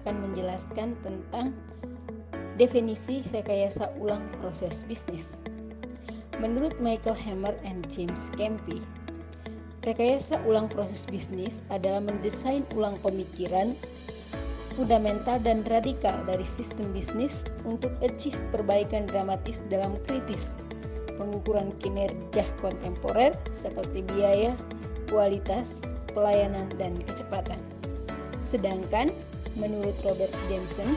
Akan menjelaskan tentang definisi rekayasa ulang proses bisnis. Menurut Michael Hammer and James Campi, rekayasa ulang proses bisnis adalah mendesain ulang pemikiran fundamental dan radikal dari sistem bisnis untuk achieve perbaikan dramatis dalam kritis pengukuran kinerja kontemporer seperti biaya, kualitas, pelayanan, dan kecepatan. Sedangkan menurut Robert Jensen,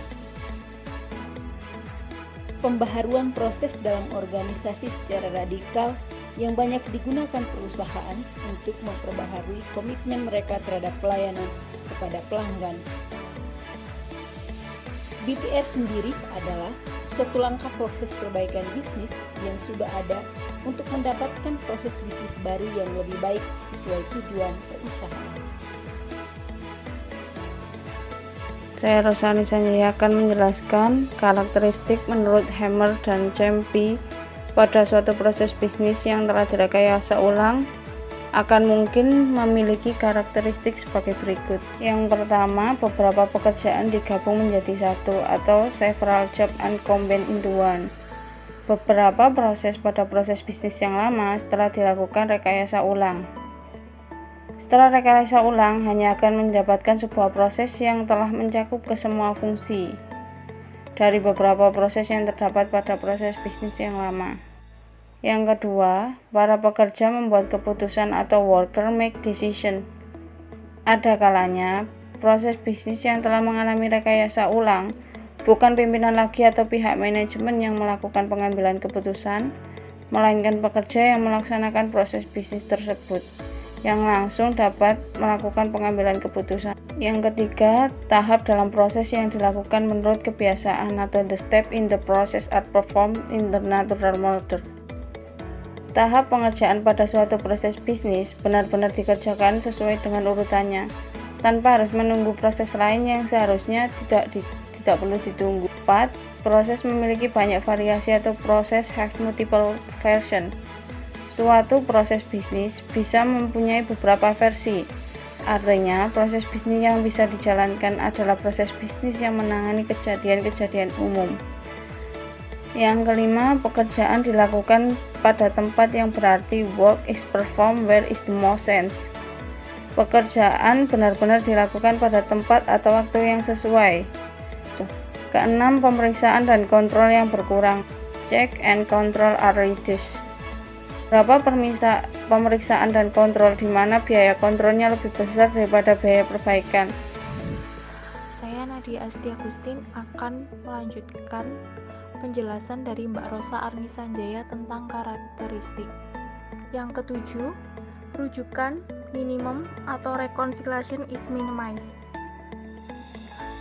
pembaharuan proses dalam organisasi secara radikal yang banyak digunakan perusahaan untuk memperbaharui komitmen mereka terhadap pelayanan kepada pelanggan. BPR sendiri adalah suatu langkah proses perbaikan bisnis yang sudah ada untuk mendapatkan proses bisnis baru yang lebih baik sesuai tujuan perusahaan. Saya Rosani Sanjaya akan menjelaskan karakteristik menurut Hammer dan Campi pada suatu proses bisnis yang telah direkayasa ulang akan mungkin memiliki karakteristik sebagai berikut. Yang pertama, beberapa pekerjaan digabung menjadi satu atau several jobs and combined into one. Beberapa proses pada proses bisnis yang lama setelah dilakukan rekayasa ulang. Setelah rekayasa ulang hanya akan mendapatkan sebuah proses yang telah mencakup ke semua fungsi dari beberapa proses yang terdapat pada proses bisnis yang lama. Yang kedua, para pekerja membuat keputusan atau worker make decision. Ada kalanya proses bisnis yang telah mengalami rekayasa ulang bukan pimpinan lagi atau pihak manajemen yang melakukan pengambilan keputusan, melainkan pekerja yang melaksanakan proses bisnis tersebut yang langsung dapat melakukan pengambilan keputusan. Yang ketiga, tahap dalam proses yang dilakukan menurut kebiasaan atau the step in the process are performed in the natural order. Tahap pengerjaan pada suatu proses bisnis benar-benar dikerjakan sesuai dengan urutannya, tanpa harus menunggu proses lain yang seharusnya tidak perlu ditunggu. 4. Proses memiliki banyak variasi atau proses have multiple version. Suatu proses bisnis bisa mempunyai beberapa versi. Artinya, proses bisnis yang bisa dijalankan adalah proses bisnis yang menangani kejadian-kejadian umum. Yang kelima, pekerjaan dilakukan pada tempat yang berarti work is performed where is the most sense. Pekerjaan benar-benar dilakukan pada tempat atau waktu yang sesuai. Keenam, pemeriksaan dan kontrol yang berkurang. Check and control are reduced. Berapa pemeriksaan dan kontrol di mana biaya kontrolnya lebih besar daripada biaya perbaikan. Saya Nadia Asti Agustin akan melanjutkan penjelasan dari Mbak Rosa Arni Sanjaya tentang karakteristik. Yang ketujuh, rujukan minimum atau reconciliation is minimized.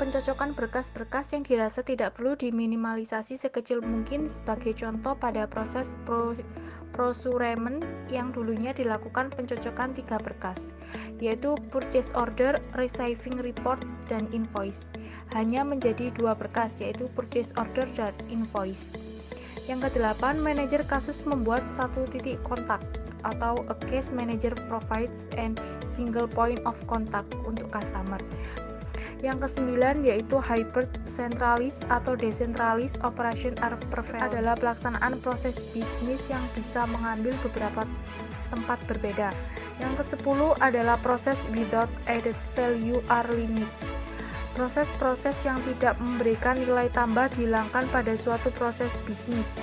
Pencocokan berkas-berkas yang dirasa tidak perlu diminimalisasi sekecil mungkin. Sebagai contoh, pada proses procurement yang dulunya dilakukan pencocokan 3 berkas, yaitu purchase order, receiving report, dan invoice, hanya menjadi 2 berkas, yaitu purchase order dan invoice. Yang ke-8, manajer kasus membuat satu titik kontak atau a case manager provides a single point of contact untuk customer. Yang kesembilan yaitu hybrid centralized atau decentralized operation are prevalent, adalah pelaksanaan proses bisnis yang bisa mengambil beberapa tempat berbeda. Yang ke-10 adalah proses without added value are limit. Proses-proses yang tidak memberikan nilai tambah dihilangkan pada suatu proses bisnis.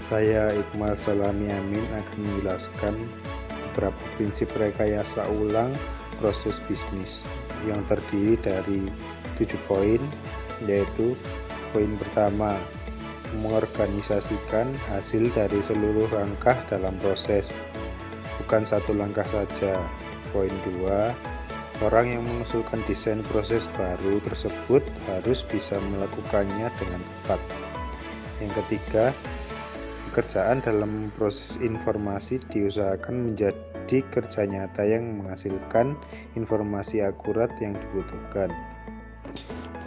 Saya Iqmal Salami Amin akan menjelaskan beberapa prinsip rekayasa ulang proses bisnis yang terdiri dari 7 poin, yaitu poin pertama, mengorganisasikan hasil dari seluruh langkah dalam proses, bukan satu langkah saja. Poin 2, orang yang mengusulkan desain proses baru tersebut harus bisa melakukannya dengan tepat. Yang ketiga, pekerjaan dalam proses informasi diusahakan menjadi kerja nyata yang menghasilkan informasi akurat yang dibutuhkan.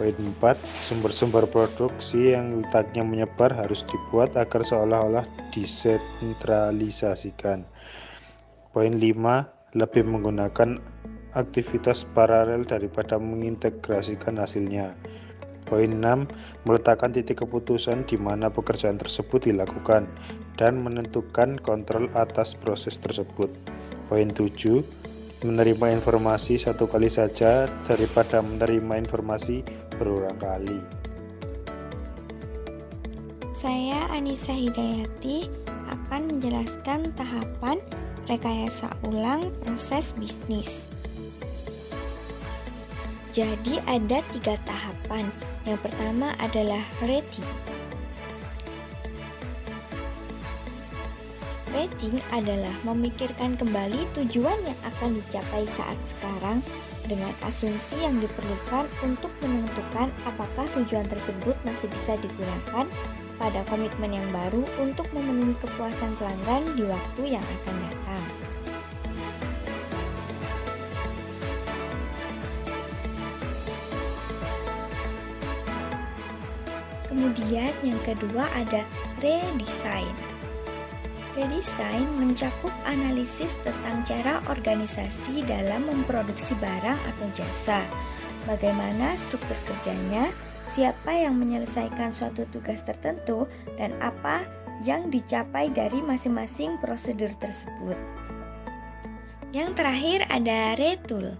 Poin 4, sumber-sumber produksi yang letaknya menyebar harus dibuat agar seolah-olah disentralisasikan. Poin 5, lebih menggunakan aktivitas paralel daripada mengintegrasikan hasilnya. Poin 6, meletakkan titik keputusan di mana pekerjaan tersebut dilakukan dan menentukan kontrol atas proses tersebut. Poin 7, menerima informasi satu kali saja daripada menerima informasi berulang kali. Saya Anissa Hidayati akan menjelaskan tahapan rekayasa ulang proses bisnis. Jadi ada 3 tahapan. Yang pertama adalah rating. Rating adalah memikirkan kembali tujuan yang akan dicapai saat sekarang dengan asumsi yang diperlukan untuk menentukan apakah tujuan tersebut masih bisa digunakan pada komitmen yang baru untuk memenuhi kepuasan pelanggan di waktu yang akan datang. Kemudian yang kedua ada redesign. Redesign mencakup analisis tentang cara organisasi dalam memproduksi barang atau jasa, bagaimana struktur kerjanya, siapa yang menyelesaikan suatu tugas tertentu, dan apa yang dicapai dari masing-masing prosedur tersebut. Yang terakhir ada retool.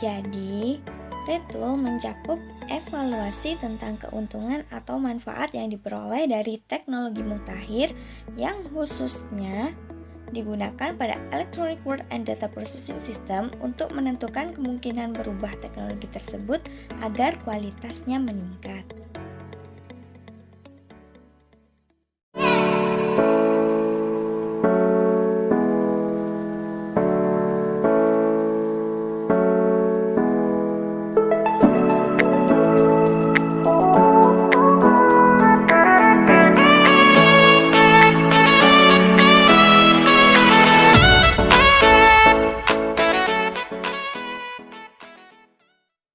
Jadi, retool mencakup evaluasi tentang keuntungan atau manfaat yang diperoleh dari teknologi mutakhir yang khususnya digunakan pada Electronic Word and Data Processing System untuk menentukan kemungkinan berubah teknologi tersebut agar kualitasnya meningkat.